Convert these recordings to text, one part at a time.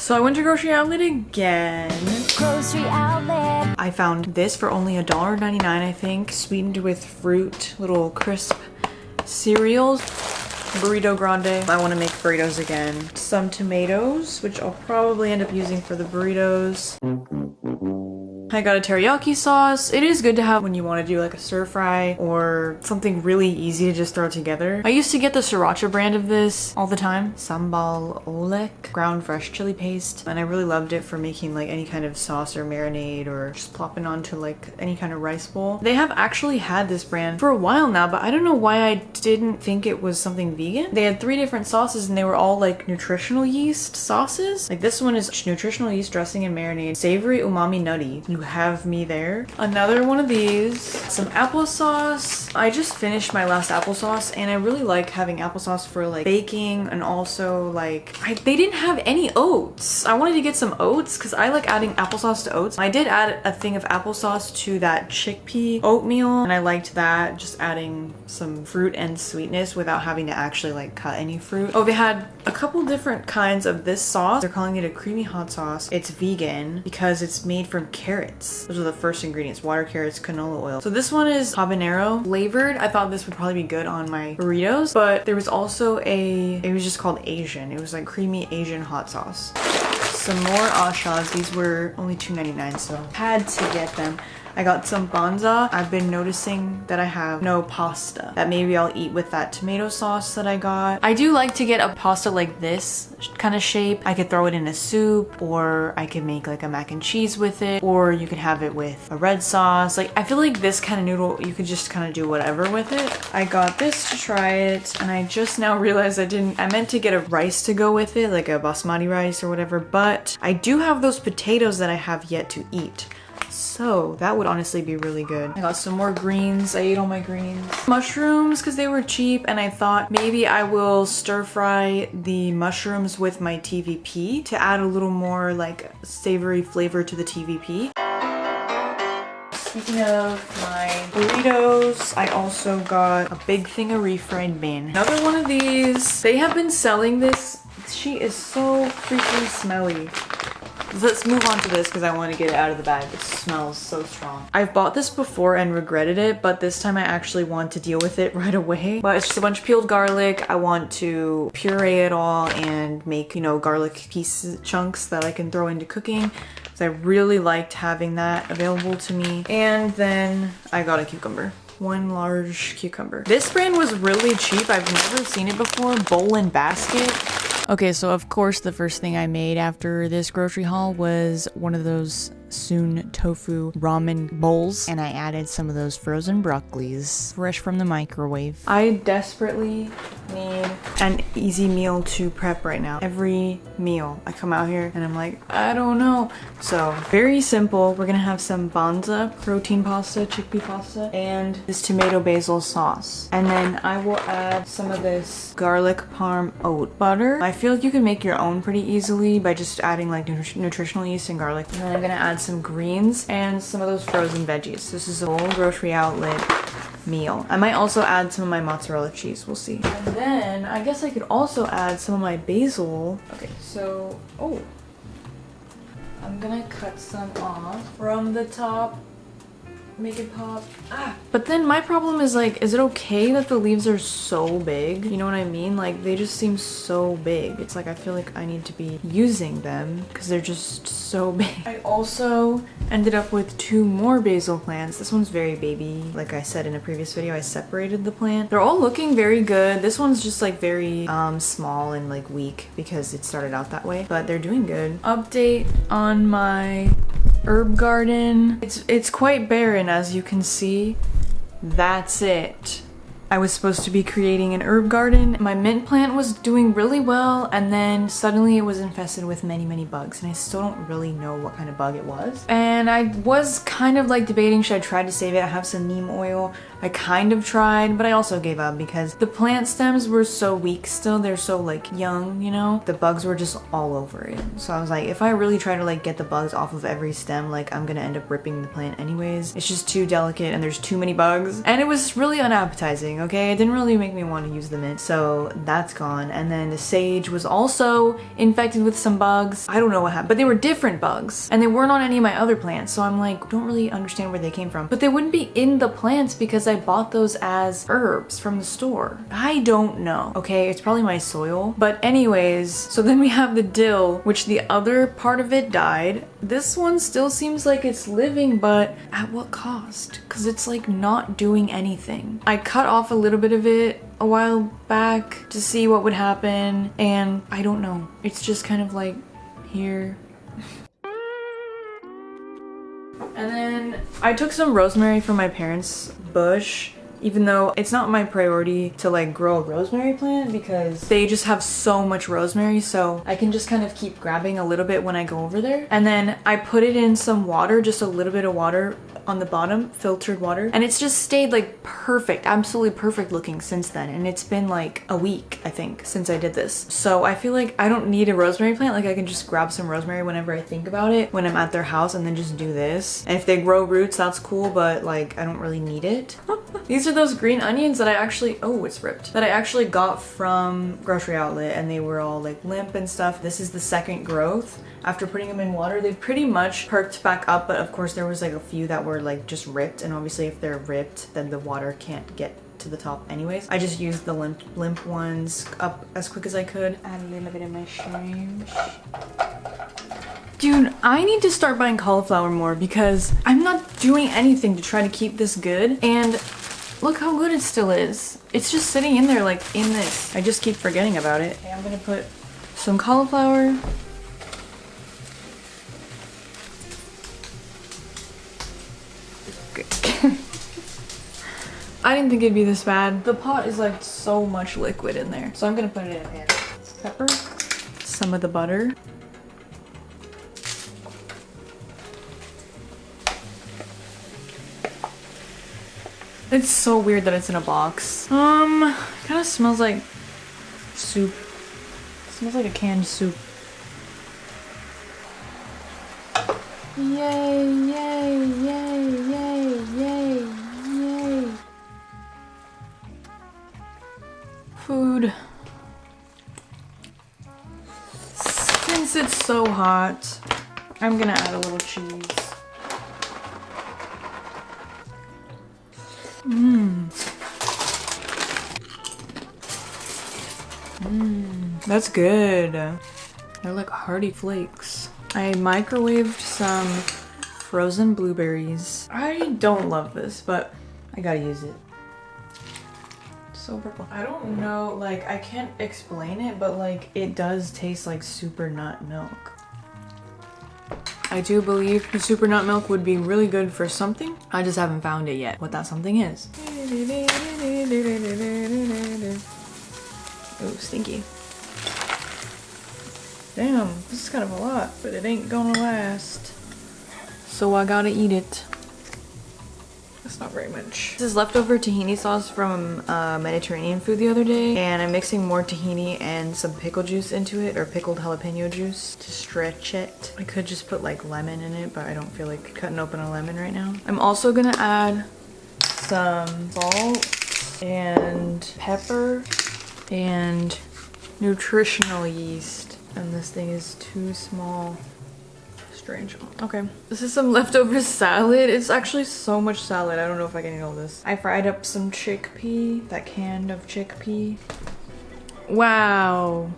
So I went to Grocery Outlet again. Grocery Outlet. I found this for only $1.99, I think. Sweetened with fruit, little crisp cereals. Burrito grande. I want to make burritos again. Some tomatoes, which I'll probably end up using for the burritos. I got a teriyaki sauce. It is good to have when you want to do like a stir fry or something really easy to just throw together. I used to get the sriracha brand of this all the time. Sambal olek, ground fresh chili paste. And I really loved it for making like any kind of sauce or marinade or just plopping onto like any kind of rice bowl. They have actually had this brand for a while now, but I don't know why I didn't think it was something vegan. They had 3 different sauces and they were all like nutritional yeast sauces. Like this one is nutritional yeast dressing and marinade, savory umami nutty. You have me there. Another one of these, some applesauce. I just finished my last applesauce and I really like having applesauce for like baking, and also like they didn't have any oats. I wanted to get some oats because I like adding applesauce to oats. I did add a thing of applesauce to that chickpea oatmeal and I liked that, just adding some fruit and sweetness without having to actually like cut any fruit. Oh, they had a couple different kinds of this sauce. They're calling it a creamy hot sauce. It's vegan because it's made from carrots. Those are the first ingredients: water, carrots, canola oil. So this one is habanero flavored. I thought this would probably be good on my burritos, but there was also it was just called Asian. It was like creamy Asian hot sauce. Some more ashas. These were only $2.99, so had to get them. I got some banza. I've been noticing that I have no pasta that maybe I'll eat with that tomato sauce that I got. I do like to get a pasta like this kind of shape. I could throw it in a soup, or I could make like a mac and cheese with it, or you could have it with a red sauce. Like I feel like this kind of noodle, you could just kind of do whatever with it. I got this to try it, and I just now realized I meant to get a rice to go with it, like a basmati rice or whatever, but I do have those potatoes that I have yet to eat. So that would honestly be really good. I got some more greens. I ate all my greens. Mushrooms, because they were cheap, and I thought maybe I will stir fry the mushrooms with my TVP to add a little more like savory flavor to the TVP. Speaking of my burritos, I also got a big thing of refried bean. Another one of these. They have been selling this. She is so freaking smelly. Let's move on to this because I want to get it out of the bag. It smells so strong. I've bought this before and regretted it, but this time I actually want to deal with it right away. But it's just a bunch of peeled garlic. I want to puree it all and make, you know, garlic chunks that I can throw into cooking. So I really liked having that available to me. And then I got a cucumber. 1 large cucumber. This brand was really cheap. I've never seen it before. Bowl and Basket. Okay, so of course the first thing I made after this grocery haul was one of those soon tofu ramen bowls, and I added some of those frozen broccolis fresh from the microwave. I desperately need an easy meal to prep right now. Every meal I come out here and I'm like, I don't know. So very simple. We're gonna have some banza protein pasta, chickpea pasta, and this tomato basil sauce, and then I will add some of this garlic parm oat butter. I feel like you can make your own pretty easily by just adding like nutritional yeast and garlic. And then I'm gonna add some greens and some of those frozen veggies. This is a whole Grocery Outlet meal. I might also add some of my mozzarella cheese, we'll see. And then I guess I could also add some of my basil. Okay, so, I'm gonna cut some off from the top, make it pop. But then my problem is like, is it okay that the leaves are so big? You know what I mean? Like they just seem so big. It's like I feel like I need to be using them because they're just so big. I also ended up with 2 more basil plants. This one's very baby. Like I said in a previous video, I separated the plant. They're all looking very good. This one's just like very small and like weak because it started out that way, but they're doing good. Update on my herb garden. It's quite barren, as you can see. That's it. I was supposed to be creating an herb garden. My mint plant was doing really well, and then suddenly it was infested with many bugs, and I still don't really know what kind of bug it was. And I was kind of like debating, should I try to save it? I have some neem oil. I kind of tried, but I also gave up because the plant stems were so weak still. They're so like young, you know? The bugs were just all over it. So I was like, if I really try to like get the bugs off of every stem, like I'm gonna end up ripping the plant anyways. It's just too delicate and there's too many bugs. And it was really unappetizing. anything, okay? It didn't really make me want to use the mint, so that's gone. And then the sage was also infected with some bugs. I don't know what happened, but they were different bugs and they weren't on any of my other plants. So I'm like, don't really understand where they came from, but they wouldn't be in the plants because I bought those as herbs from the store. I don't know, okay? It's probably my soil. But anyways, so then we have the dill, which the other part of it died. This one still seems like it's living, but at what cost? Because it's like not doing anything. I cut off a little bit of it a while back to see what would happen, and I don't know. It's just kind of like here. And then I took some rosemary from my parents' bush, even though it's not my priority to like grow a rosemary plant because they just have so much rosemary, so I can just kind of keep grabbing a little bit when I go over there. And then I put it in some water, just a little bit of water on the bottom, filtered water, and it's just stayed like perfect, absolutely perfect looking since then. And it's been like a week, I think, since I did this. So I feel like I don't need a rosemary plant. Like I can just grab some rosemary whenever I think about it when I'm at their house and then just do this. And if they grow roots, that's cool, but like I don't really need it. These are those green onions that I actually, oh, it's ripped, that I actually got from grocery outlet, and they were all like limp and stuff. This is the second growth. After putting them in water, they've pretty much perked back up, but of course there was like a few that were like just ripped, and obviously if they're ripped, then the water can't get to the top anyways. I just used the limp ones up as quick as I could. Add a little bit of mushrooms. Dude, I need to start buying cauliflower more because I'm not doing anything to try to keep this good, and look how good it still is. It's just sitting in there like in this. I just keep forgetting about it. Okay, I'm gonna put some cauliflower. I didn't think it'd be this bad. The pot is like so much liquid in there. So I'm gonna put it in a pan. Pepper, some of the butter. It's so weird that it's in a box. Kind of smells like soup. It smells like a canned soup. Yay, yay, yay, yay, yay, yay. Food. Since it's so hot, I'm gonna add a little cheese. That's good. They're like hearty flakes. I microwaved some frozen blueberries. I don't love this, but I gotta use it. So purple. I don't know, like I can't explain it, but like it does taste like super nut milk. I do believe the super nut milk would be really good for something. I just haven't found it yet, what that something is. Ooh, stinky. Damn, this is kind of a lot, but it ain't gonna last. So I gotta eat it. That's not very much. This is leftover tahini sauce from Mediterranean food the other day, and I'm mixing more tahini and some pickle juice into it, or pickled jalapeno juice to stretch it. I could just put like lemon in it, but I don't feel like cutting open a lemon right now. I'm also gonna add some salt and pepper and nutritional yeast. And this thing is too small. Strange. Okay. This is some leftover salad. It's actually so much salad. I don't know if I can eat all this. I fried up some chickpea. That can of chickpea. Wow.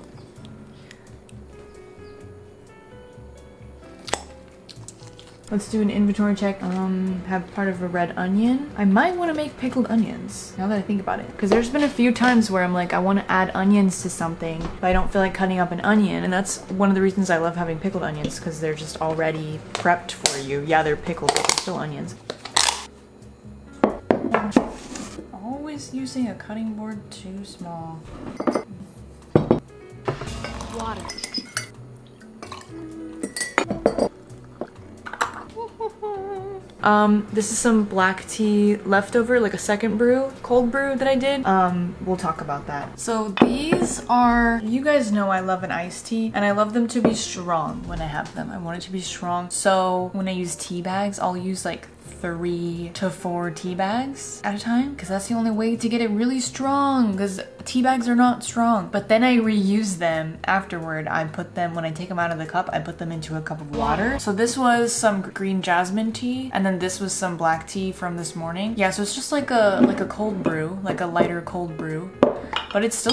Let's do an inventory check. Have part of a red onion. I might want to make pickled onions, now that I think about it. Because there's been a few times where I'm like, I want to add onions to something, but I don't feel like cutting up an onion. And that's one of the reasons I love having pickled onions, because they're just already prepped for you. Yeah, they're pickled, but they're still onions. Always using a cutting board too small. Water. This is some black tea leftover, like a second brew, cold brew that I did. We'll talk about that. So these are, you guys know I love an iced tea, and I love them to be strong when I have them. I want it to be strong. So when I use tea bags, I'll use like 3 to 4 tea bags at a time because that's the only way to get it really strong because tea bags are not strong. But then I reuse them afterward. I put them, when I take them out of the cup, I put them into a cup of water. So this was some green jasmine tea and then this was some black tea from this morning. Yeah, so it's just like a cold brew, like a lighter cold brew. But it's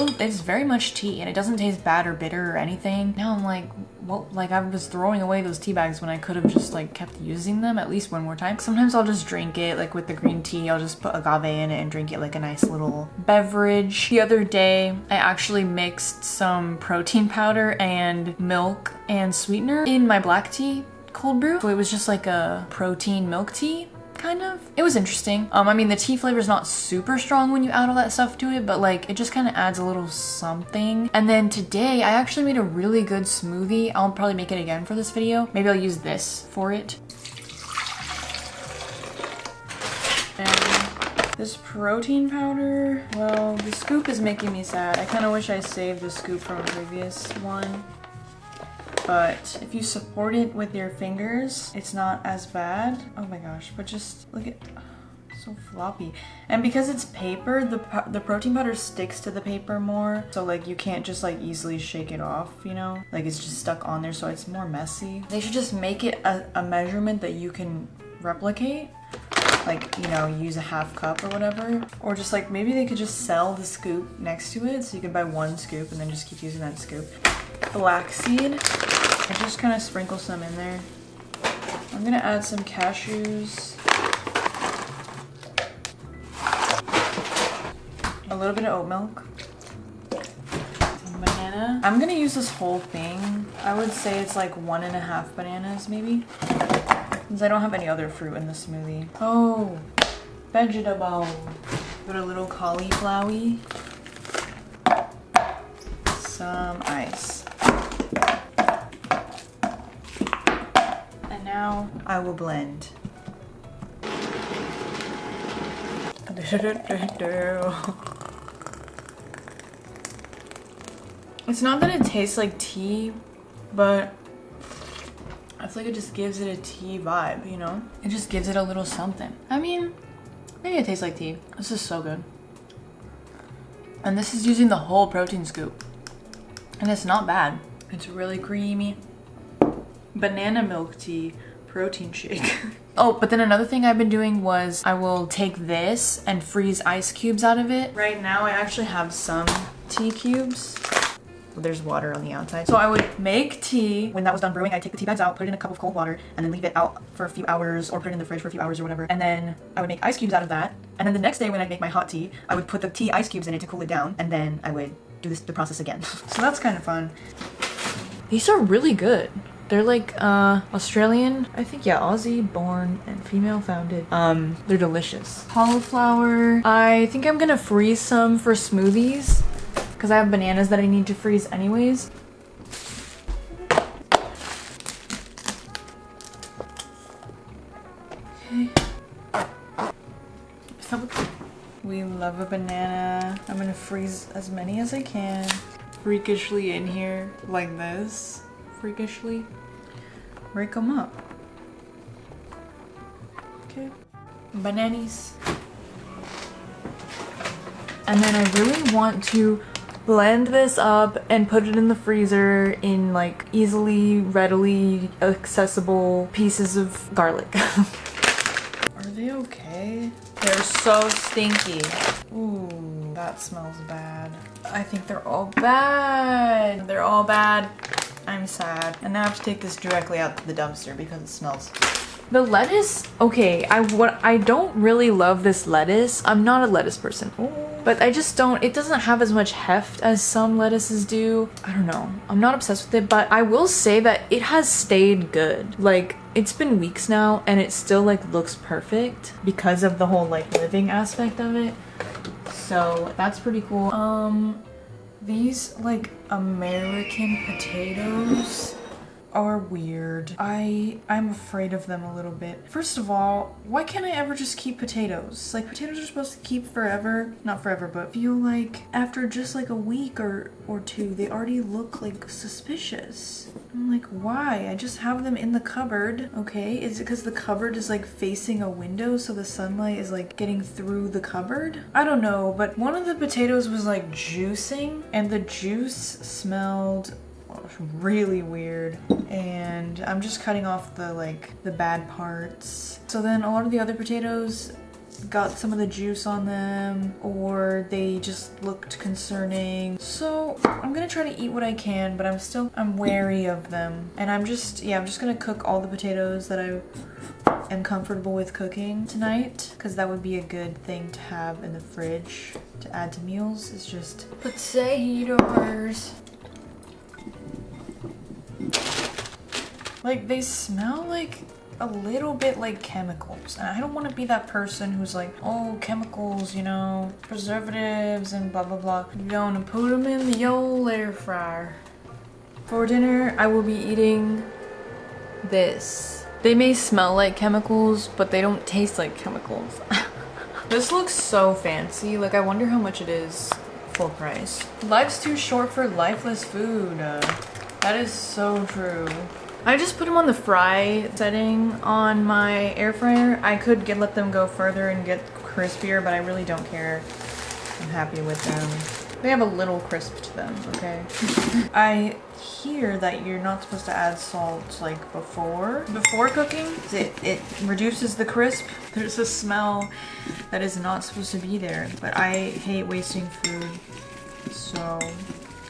very much tea and it doesn't taste bad or bitter or anything. Now I'm like, well, like I was throwing away those tea bags when I could have just like kept using them at least one more time. Sometimes I'll just drink it, like with the green tea, I'll just put agave in it and drink it like a nice little beverage. The other day, I actually mixed some protein powder and milk and sweetener in my black tea cold brew. So it was just like a protein milk tea. Kind of. It was interesting. I mean, the tea flavor is not super strong when you add all that stuff to it, but like it just kind of adds a little something. And then today I actually made a really good smoothie. I'll probably make it again for this video. Maybe I'll use this for it. And this protein powder, well, the scoop is making me sad. I kind of wish I saved the scoop from a previous one. But if you support it with your fingers, it's not as bad. Oh my gosh, but just look at, so floppy. And because it's paper, the protein powder sticks to the paper more. So like you can't just like easily shake it off, you know? Like it's just stuck on there, so it's more messy. They should just make it a measurement that you can replicate. Like, you know, use a half cup or whatever. Or just like, maybe they could just sell the scoop next to it. So you could buy one scoop and then just keep using that scoop. Flaxseed. I just kind of sprinkle some in there. I'm gonna add some cashews. A little bit of oat milk. Some banana. I'm gonna use this whole thing. I would say it's like 1.5 bananas maybe. Since I don't have any other fruit in the smoothie. Oh, vegetable. Put a little cauliflower. Some ice. And now I will blend. It's not that it tastes like tea, but I feel like it just gives it a tea vibe, you know? It just gives it a little something. I mean, maybe it tastes like tea. This is so good. And this is using the whole protein scoop. And it's not bad. It's really creamy. Banana milk tea protein shake. Oh, but then another thing I've been doing was I will take this and freeze ice cubes out of it. Right now I actually have some tea cubes. There's water on the outside. So I would make tea. When that was done brewing, I'd take the tea bags out, put it in a cup of cold water, and then leave it out for a few hours or put it in the fridge for a few hours or whatever. And then I would make ice cubes out of that. And then the next day when I'd make my hot tea, I would put the tea ice cubes in it to cool it down. And then I would do the process again. So that's kind of fun. These are really good. They're like Australian, I think, yeah, Aussie born and female founded. They're delicious. Cauliflower. I think I'm gonna freeze some for smoothies because I have bananas that I need to freeze anyways. Okay. We love a banana. I'm gonna freeze as many as I can. Freakishly in here like this. Freakishly. Break them up. Okay. Bananas. And then I really want to blend this up and put it in the freezer in like easily, readily accessible pieces of garlic. Are they okay? They're so stinky. Ooh, that smells bad. I think they're all bad. They're all bad. I'm sad. And now I have to take this directly out to the dumpster because it smells. The lettuce, okay, I don't really love this lettuce. I'm not a lettuce person. Ooh. But I just don't, it doesn't have as much heft as some lettuces do. I don't know. I'm not obsessed with it, but I will say that it has stayed good. Like, it's been weeks now and it still like looks perfect because of the whole like living aspect of it. So that's pretty cool. These like American potatoes. are weird. I'm afraid of them a little bit. First of all, why can't I ever just keep potatoes? Like, potatoes are supposed to keep forever. Not forever, but feel like after just like a week or two, they already look like suspicious. I'm like, why? I just have them in the cupboard, okay? Is it because the cupboard is like facing a window so the sunlight is like getting through the cupboard? I don't know, but one of the potatoes was like juicing and the juice smelled really weird, and I'm just cutting off the bad parts. So then a lot of the other potatoes got some of the juice on them, or they just looked concerning. So I'm gonna try to eat what I can, but I'm wary of them. And I'm just gonna cook all the potatoes that I am comfortable with cooking tonight, because that would be a good thing to have in the fridge to add to meals. It's just potatoes. Like, they smell like a little bit like chemicals, and I don't want to be that person who's like, oh, chemicals, you know, preservatives and blah blah blah. I'm gonna put them in the old air fryer. For dinner, I will be eating this. They may smell like chemicals, but they don't taste like chemicals. This looks so fancy. Like, I wonder how much it is full price. Life's too short for lifeless food. That is so true. I just put them on the fry setting on my air fryer. I could let them go further and get crispier, but I really don't care. I'm happy with them. They have a little crisp to them, okay? I hear that you're not supposed to add salt like before cooking. It reduces the crisp. There's a smell that is not supposed to be there, but I hate wasting food, so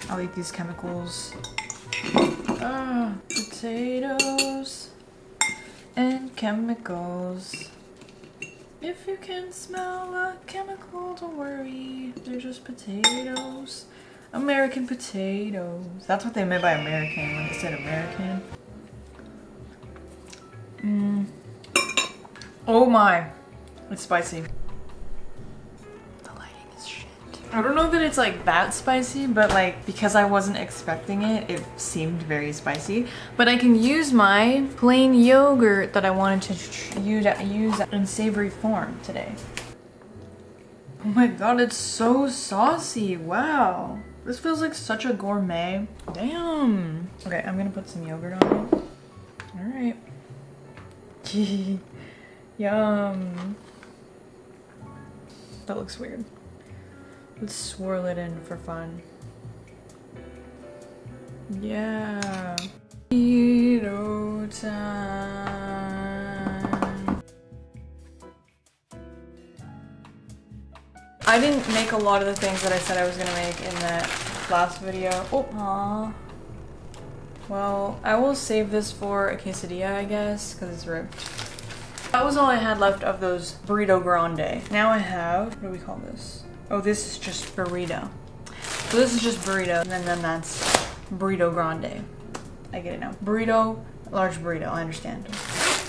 I'll eat these chemicals. Potatoes and chemicals. If you can smell a chemical, don't worry. They're just potatoes. American potatoes. That's what they meant by American when they said American. Oh my. It's spicy. I don't know that it's like that spicy, but like because I wasn't expecting it, it seemed very spicy. But I can use my plain yogurt that I wanted to use in savory form today. Oh my god, it's so saucy. Wow. This feels like such a gourmet. Damn. Okay, I'm gonna put some yogurt on it. Alright. Yum. That looks weird. Let's swirl it in for fun. Yeah. Keto time. I didn't make a lot of the things that I said I was gonna make in that last video. Oh, aw. Well, I will save this for a quesadilla, I guess, because it's ripped. That was all I had left of those burrito grande. Now I have, what do we call this? Oh, this is just burrito. So this is just burrito, and then that's burrito grande. I get it now. Burrito, large burrito, I understand.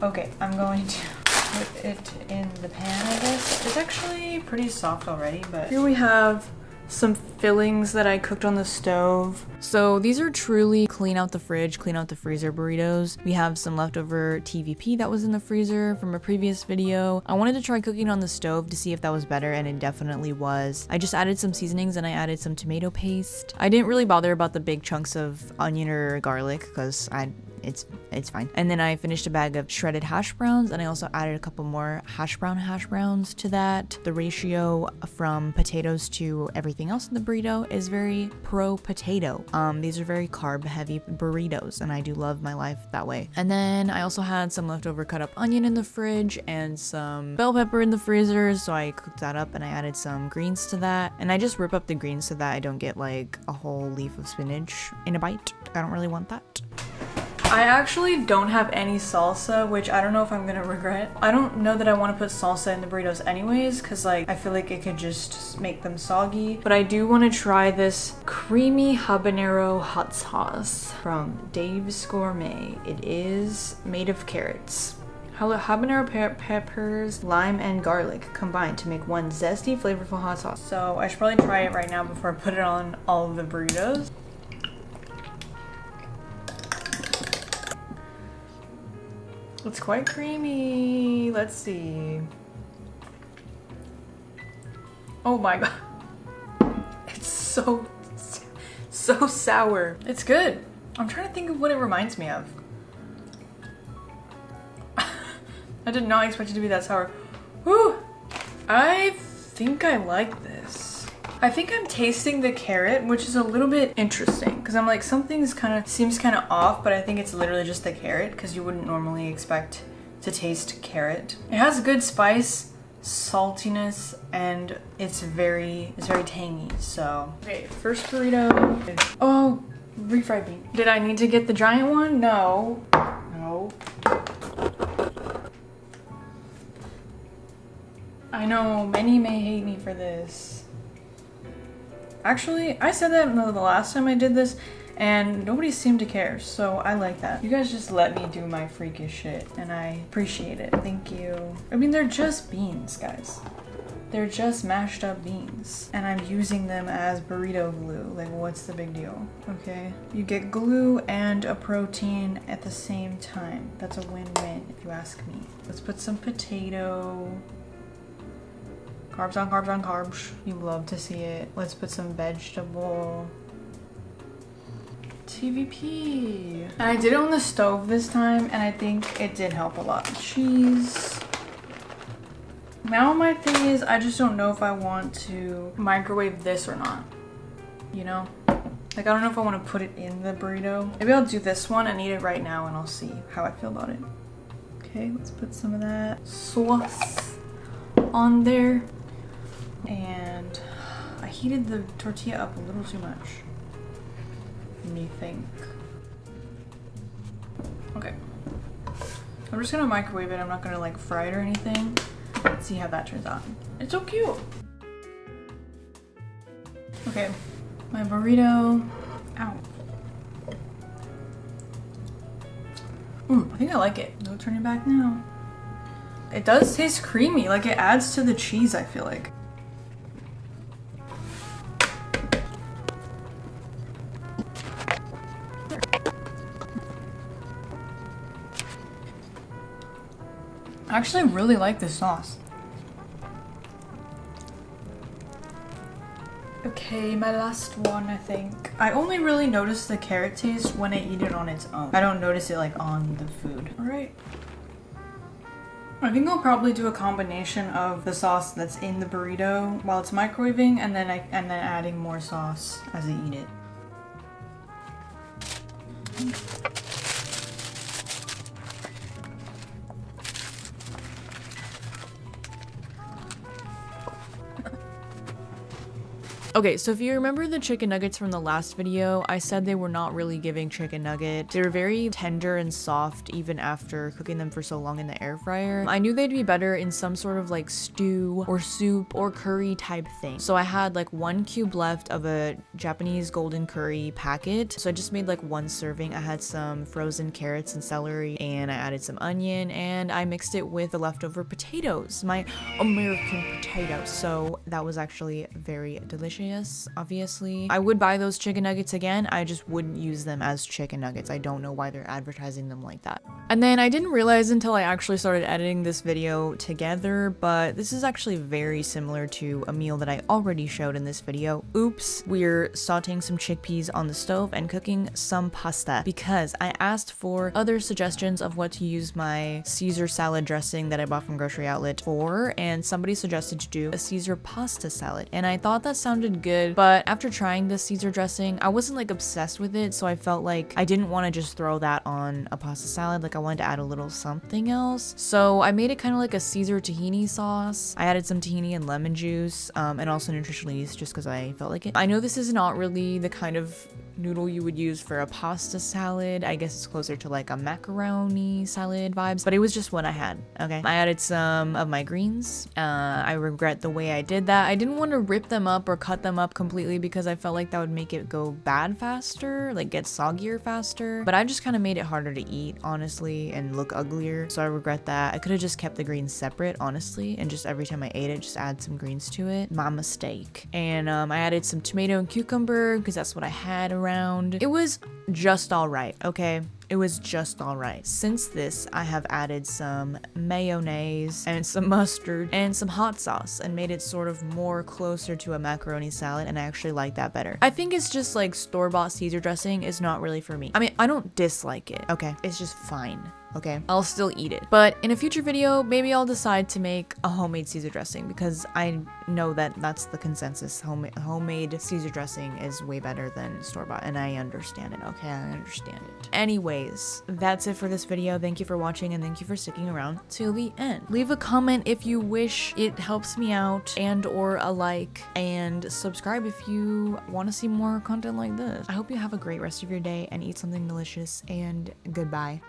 Okay, I'm going to put it in the pan, I guess. It's actually pretty soft already, but here we have some fillings that I cooked on the stove. So these are truly clean out the fridge, clean out the freezer burritos. We have some leftover TVP that was in the freezer from a previous video. I wanted to try cooking on the stove to see if that was better, and it definitely was. I just added some seasonings and I added some tomato paste. I didn't really bother about the big chunks of onion or garlic because it's fine. And then I finished a bag of shredded hash browns, and I also added a couple more hash browns to that. The ratio from potatoes to everything else in the burrito is very pro potato. These are very carb heavy burritos, and I do love my life that way. And then I also had some leftover cut up onion in the fridge and some bell pepper in the freezer, so I cooked that up and I added some greens to that. And I just rip up the greens so that I don't get like a whole leaf of spinach in a bite. I don't really want that. I actually don't have any salsa, which I don't know if I'm gonna regret. I don't know that I want to put salsa in the burritos anyways, because like I feel like it could just make them soggy. But I do want to try this creamy habanero hot sauce from Dave's Gourmet. It is made of carrots, habanero peppers, lime, and garlic combined to make one zesty, flavorful hot sauce. So I should probably try it right now before I put it on all of the burritos. It's quite creamy. Let's see. Oh my god. It's so sour. It's good. I'm trying to think of what it reminds me of. I did not expect it to be that sour. Whew. I think I like this. I think I'm tasting the carrot, which is a little bit interesting because I'm like, something's seems kind of off, but I think it's literally just the carrot because you wouldn't normally expect to taste carrot. It has good spice, saltiness, and it's very tangy. So okay, first burrito. Oh, refried bean. Did I need to get the giant one? No. I know many may hate me for this. Actually, I said that the last time I did this and nobody seemed to care, so I like that. You guys just let me do my freakish shit and I appreciate it. Thank you. I mean, they're just beans, guys. They're just mashed up beans and I'm using them as burrito glue. Like, what's the big deal? Okay, you get glue and a protein at the same time. That's a win-win if you ask me. Let's put some potato. Carbs on carbs on carbs. You love to see it. Let's put some vegetable. TVP. And I did it on the stove this time and I think it did help a lot. Cheese. Now my thing is, I just don't know if I want to microwave this or not. You know? Like, I don't know if I want to put it in the burrito. Maybe I'll do this one and eat it right now and I'll see how I feel about it. Okay, let's put some of that sauce on there. And I heated the tortilla up a little too much. What do you think? Okay. I'm just gonna microwave it. I'm not gonna like fry it or anything. Let's see how that turns out. It's so cute. Okay, my burrito. Ow. I think I like it. No turning back now. It does taste creamy. Like, it adds to the cheese, I feel like. I actually really like this sauce. Okay, my last one, I think. I only really notice the carrot taste when I eat it on its own. I don't notice it like on the food. All right. I think I'll probably do a combination of the sauce that's in the burrito while it's microwaving, and then adding more sauce as I eat it. Okay, so if you remember the chicken nuggets from the last video, I said they were not really giving chicken nuggets. They were very tender and soft even after cooking them for so long in the air fryer. I knew they'd be better in some sort of like stew or soup or curry type thing. So I had like 1 cube left of a Japanese golden curry packet. So I just made like 1 serving. I had some frozen carrots and celery and I added some onion and I mixed it with the leftover potatoes, my American potatoes. So that was actually very delicious. Obviously, I would buy those chicken nuggets again. I just wouldn't use them as chicken nuggets. I don't know why they're advertising them like that. And then I didn't realize until I actually started editing this video together, but this is actually very similar to a meal that I already showed in this video. Oops. We're sauteing some chickpeas on the stove and cooking some pasta because I asked for other suggestions of what to use my Caesar salad dressing that I bought from Grocery Outlet for, and somebody suggested to do a Caesar pasta salad, and I thought that sounded good, but after trying the Caesar dressing, I wasn't like obsessed with it, so I felt like I didn't want to just throw that on a pasta salad. Like, I wanted to add a little something else, so I made it kind of like a Caesar tahini sauce. I added some tahini and lemon juice, and also nutritional yeast just because I felt like it. I know this is not really the kind of noodle you would use for a pasta salad. I guess it's closer to like a macaroni salad vibes, but it was just what I had. Okay, I added some of my greens. I regret the way I did that. I didn't want to rip them up or cut them up completely because I felt like that would make it go bad faster, like get soggier faster, but I just kind of made it harder to eat, honestly, and look uglier, so I regret that. I could have just kept the greens separate, honestly, and just every time I ate it, just add some greens to it. My mistake. And I added some tomato and cucumber because that's what I had around. It was just all right, okay? It was just all right. Since this, I have added some mayonnaise and some mustard and some hot sauce and made it sort of more closer to a macaroni salad, and I actually like that better. I think it's just like store-bought Caesar dressing is not really for me. I mean, I don't dislike it, okay? It's just fine. Okay, I'll still eat it. But in a future video, maybe I'll decide to make a homemade Caesar dressing because I know that that's the consensus. Homemade Caesar dressing is way better than store-bought, and I understand it. Okay, I understand it. Anyways, that's it for this video. Thank you for watching and thank you for sticking around till the end. Leave a comment if you wish. It helps me out, and or a like, and subscribe if you want to see more content like this. I hope you have a great rest of your day and eat something delicious, and goodbye.